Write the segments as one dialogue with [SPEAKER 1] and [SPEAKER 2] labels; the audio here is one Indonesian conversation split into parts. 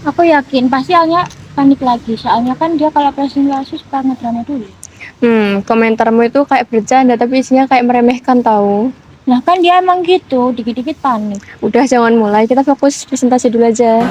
[SPEAKER 1] Aku yakin pasti Alnya panik lagi, soalnya kan dia kalau presentasi suka ngedrama dulu.
[SPEAKER 2] Komentarmu itu kayak bercanda tapi isinya kayak meremehkan tahu.
[SPEAKER 1] Nah kan dia emang gitu, dikit-dikit panik.
[SPEAKER 2] Udah jangan mulai, kita fokus presentasi dulu aja.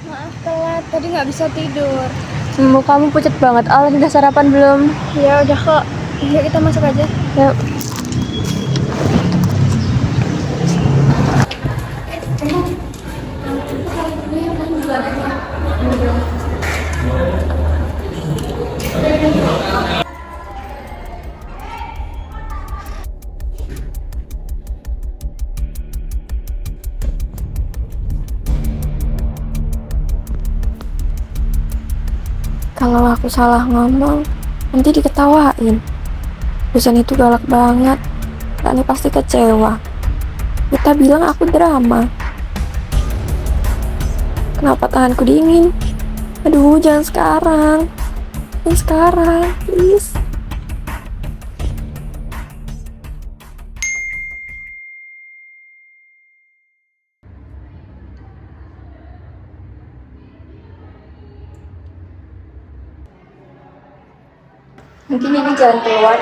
[SPEAKER 1] Maaf telat, tadi nggak bisa tidur.
[SPEAKER 2] Kamu pucat banget. Al, udah sarapan belum?
[SPEAKER 1] Ya udah kok, yuk kita masuk aja.
[SPEAKER 2] Yuk. Kalau aku salah ngomong, nanti diketawain. Dosen itu galak banget. Rani pasti kecewa. Kita bilang aku drama. Kenapa tanganku dingin? Aduh, jangan sekarang. Jangan sekarang, please. Mungkin ini jalan keluar.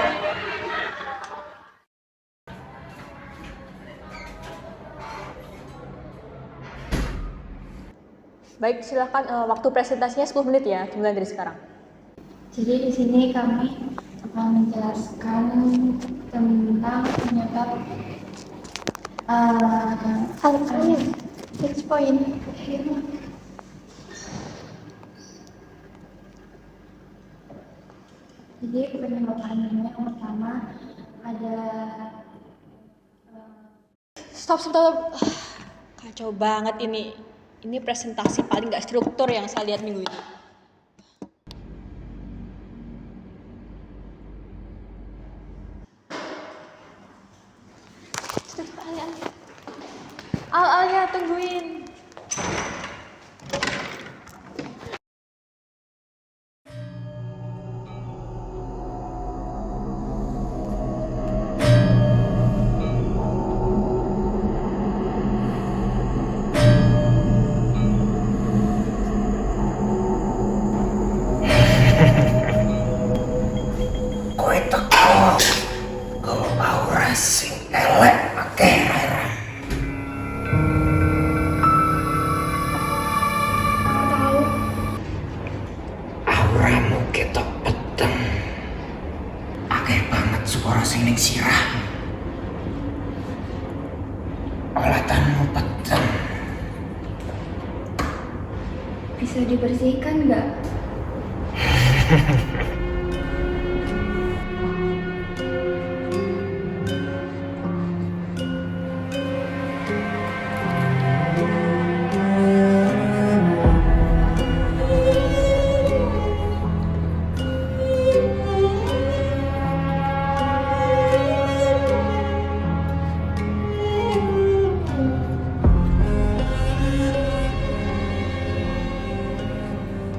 [SPEAKER 2] Baik, silakan waktu presentasinya 10 menit ya, dimulai dari sekarang.
[SPEAKER 1] Jadi di sini kami akan menjelaskan tentang penyebab six point. Jadi penyebabnya yang pertama ada
[SPEAKER 2] Stop, stop, stop. Kacau banget ini. Ini presentasi paling gak struktur yang saya lihat minggu ini. Al, ya tungguin.
[SPEAKER 3] Kowe teko gawa aura sing elek akeh heran.
[SPEAKER 1] tahu
[SPEAKER 3] Auramu ketok peteng. Akeh banget suara sing ning sirahmu. Olatanmu peteng.
[SPEAKER 1] bisa dibersihkan nggak?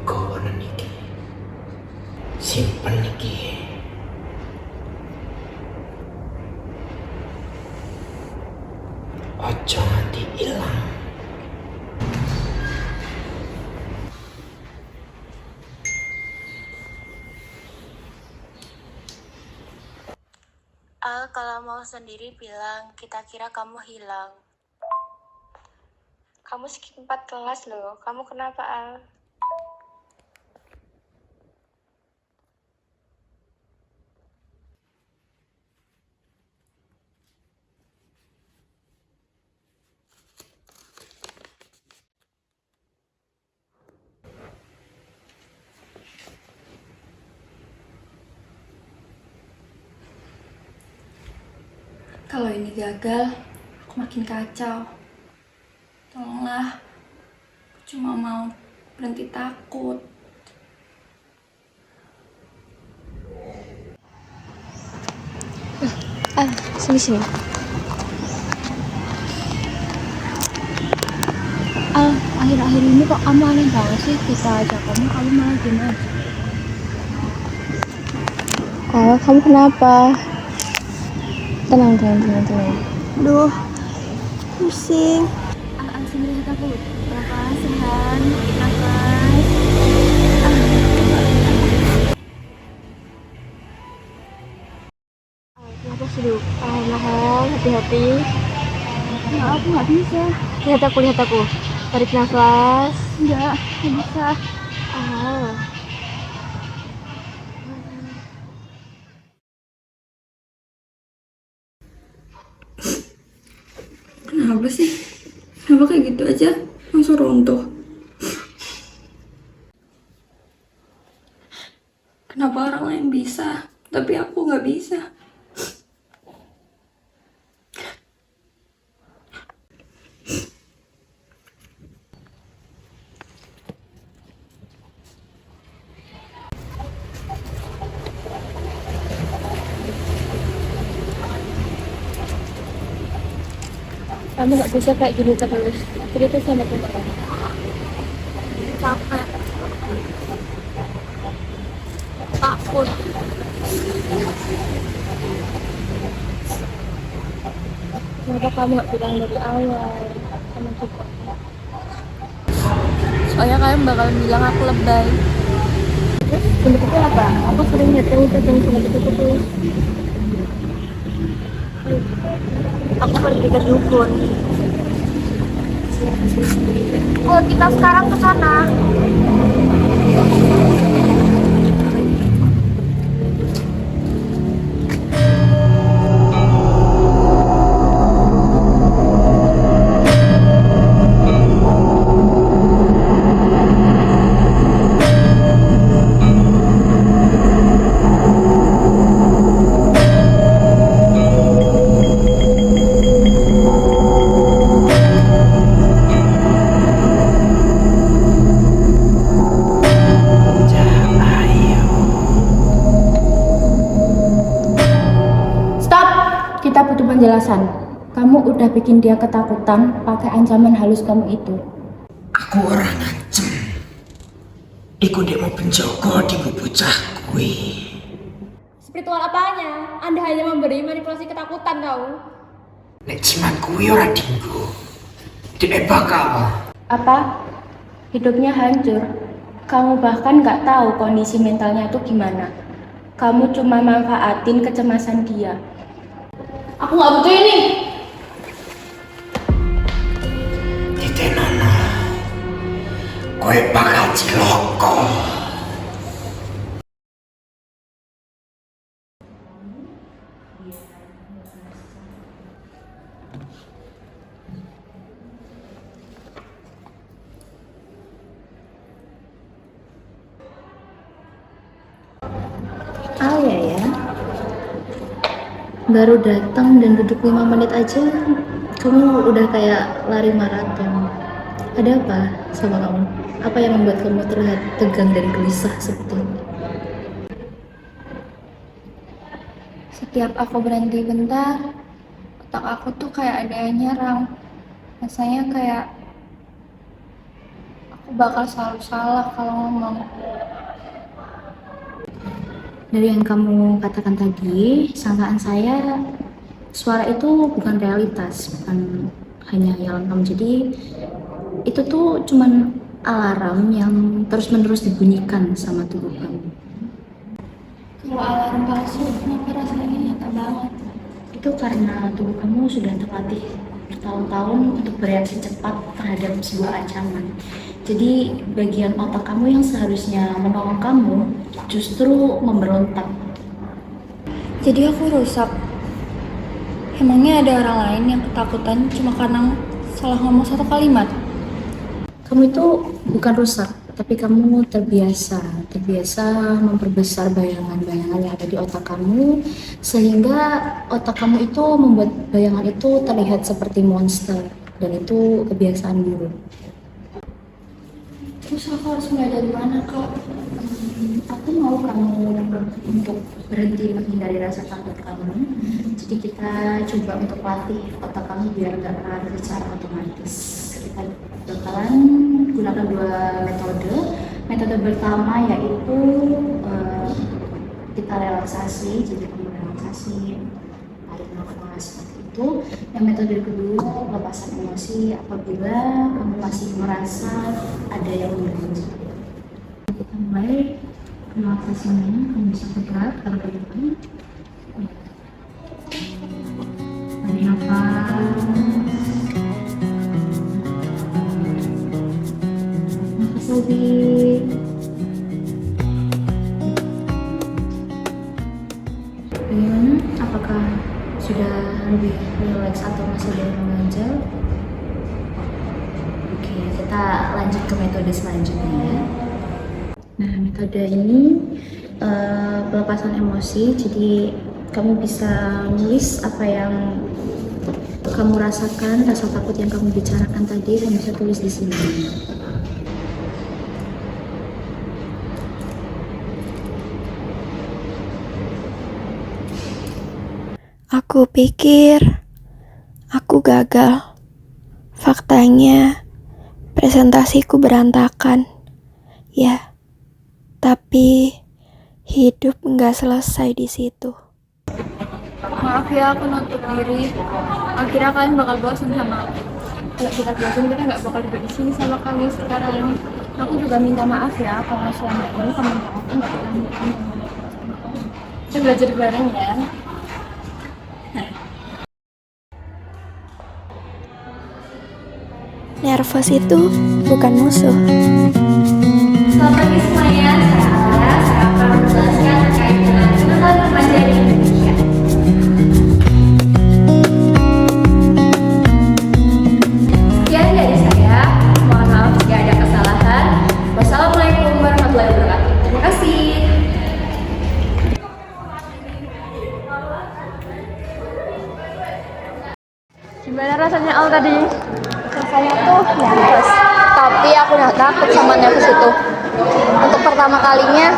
[SPEAKER 3] Kono niki. Simpen niki. Ojo nganti ilang.
[SPEAKER 4] Al, kalau mau sendiri bilang, kita kira kamu hilang. Kamu skip 4 kelas loh, kamu kenapa Al?
[SPEAKER 1] Kalau ini gagal, aku makin kacau. Tolonglah, aku cuma mau berhenti takut.
[SPEAKER 2] Sini.
[SPEAKER 1] Akhir-akhir ini kok kamu aneh banget sih, kita ajak kamu malah diem aja.
[SPEAKER 2] Kamu kenapa? Tenang. Aduh, pusing.
[SPEAKER 1] Sini lihat aku. Nafas, tahan, nafas.
[SPEAKER 2] Nafas dulu. Tahan, hati-hati.
[SPEAKER 1] Enggak, aku nggak bisa.
[SPEAKER 2] Lihat aku. Tarik nafas.
[SPEAKER 1] Enggak bisa.
[SPEAKER 2] Ah.
[SPEAKER 5] Kenapa sih? Kenapa kayak gitu aja? Langsung runtuh. Kenapa orang lain bisa, tapi aku nggak bisa?
[SPEAKER 1] Kamu nggak bisa kayak gini terus. Cerita sama teman.
[SPEAKER 2] Capek. Takut.
[SPEAKER 1] Kenapa kamu nggak bilang dari awal? Kamu juga.
[SPEAKER 2] Soalnya kalian bakal bilang aku lebay.
[SPEAKER 1] Bentuknya apa? Aku sering lihat kamu pegang sama itu terus.
[SPEAKER 2] Aku pergi ke dukun. Oh, kita sekarang ke sana.
[SPEAKER 1] Stop! Kita butuh penjelasan. Kamu udah bikin dia ketakutan pakai ancaman halus kamu itu.
[SPEAKER 3] Aku orang ngancem. Iku dia mau penjogo di bocah kui.
[SPEAKER 2] Spiritual apanya? Anda hanya memberi manipulasi ketakutan kau.
[SPEAKER 3] Nek jimat kui ora dinggo. Dia bakal.
[SPEAKER 1] Apa? Hidupnya hancur. Kamu bahkan nggak tahu kondisi mentalnya tuh gimana. Kamu cuma manfaatin kecemasan dia.
[SPEAKER 2] Aku nggak butuh ini.
[SPEAKER 3] Titenana. Kowe bakal ciloko.
[SPEAKER 1] Alia ya. Baru datang dan duduk 5 menit aja, kamu udah kayak lari maraton. Ada apa sama kamu? Apa yang membuat kamu terlihat tegang dan gelisah seperti ini? Setiap aku berhenti bentar, otak aku tuh kayak ada yang nyerang. Rasanya kayak aku bakal selalu salah kalau ngomong. Dari yang kamu katakan tadi, sangkaan saya suara itu bukan realitas, bukan hanya hayalan kamu. Jadi itu tuh cuman alarm yang terus-menerus dibunyikan sama tubuh kamu. Kalau alarm palsu, kenapa rasanya nyata banget? Itu karena tubuh kamu sudah terlatih bertahun-tahun untuk bereaksi cepat terhadap sebuah ancaman. Jadi bagian otak kamu yang seharusnya menolong kamu justru memberontak. Jadi aku rusak. Emangnya ada orang lain yang ketakutan cuma karena salah ngomong satu kalimat? Kamu itu bukan rusak, tapi kamu terbiasa memperbesar bayangan-bayangan yang ada di otak kamu, sehingga otak kamu itu membuat bayangan itu terlihat seperti monster, dan itu kebiasaan buruk. Terus aku harus mulai dari mana, Kak? Aku mau kamu untuk berhenti menghindari rasa takut kamu. Jadi kita coba untuk latih otak kamu biar nggak lari secara otomatis. Kita bakalan gunakan 2 metode. Metode pertama yaitu kita relaksasi relaksasi, jadi kamu relaksasi, tarik nafas seperti itu. Yang metode kedua, pelepasan emosi apabila kamu masih merasa ada yang mengganggu. Kita mulai relaksasinya, kamu bisa bergerak ke depan. Tarik nafas. Nafas lebih. Bagaimana? Apakah sudah lebih relax atau masih ada yang mengganjal? Oke, kita lanjut ke metode selanjutnya ya. Nah, metode ini pelepasan emosi. Jadi kamu bisa nulis apa yang kamu rasakan, rasa takut yang kamu bicarakan tadi, kamu bisa tulis di sini.
[SPEAKER 2] Aku pikir aku gagal. Faktanya, presentasiku berantakan. Ya, tapi hidup nggak selesai di situ.
[SPEAKER 5] Maaf ya, aku nutup diri. Akhirnya kalian bakal bosan sama aku. Kalau kita bosan, kita nggak bakal duduk di sini sama kalian sekarang. Aku juga minta maaf ya kalau selama ini kamu aku nggak pernah minta. Kita belajar bareng ya.
[SPEAKER 2] Nervous itu bukan musuh.
[SPEAKER 1] Selamat pagi semuanya, saya Alia. Saya akan menjelaskan terkait dengan kehidupan remaja di Indonesia. Sekian dari saya. Mohon maaf jika ada kesalahan. Wassalamualaikum warahmatullahi wabarakatuh. Terima kasih.
[SPEAKER 5] Gimana rasanya Al tadi? Rasanya tuh nervous, tapi aku nggak takut sama nervous itu. Untuk pertama kalinya,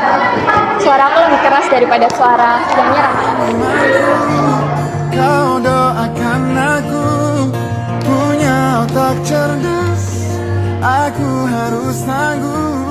[SPEAKER 5] suara aku lebih keras daripada suara yang nyerah.
[SPEAKER 6] Kau doakan aku punya otak cerdas, aku harus tangguh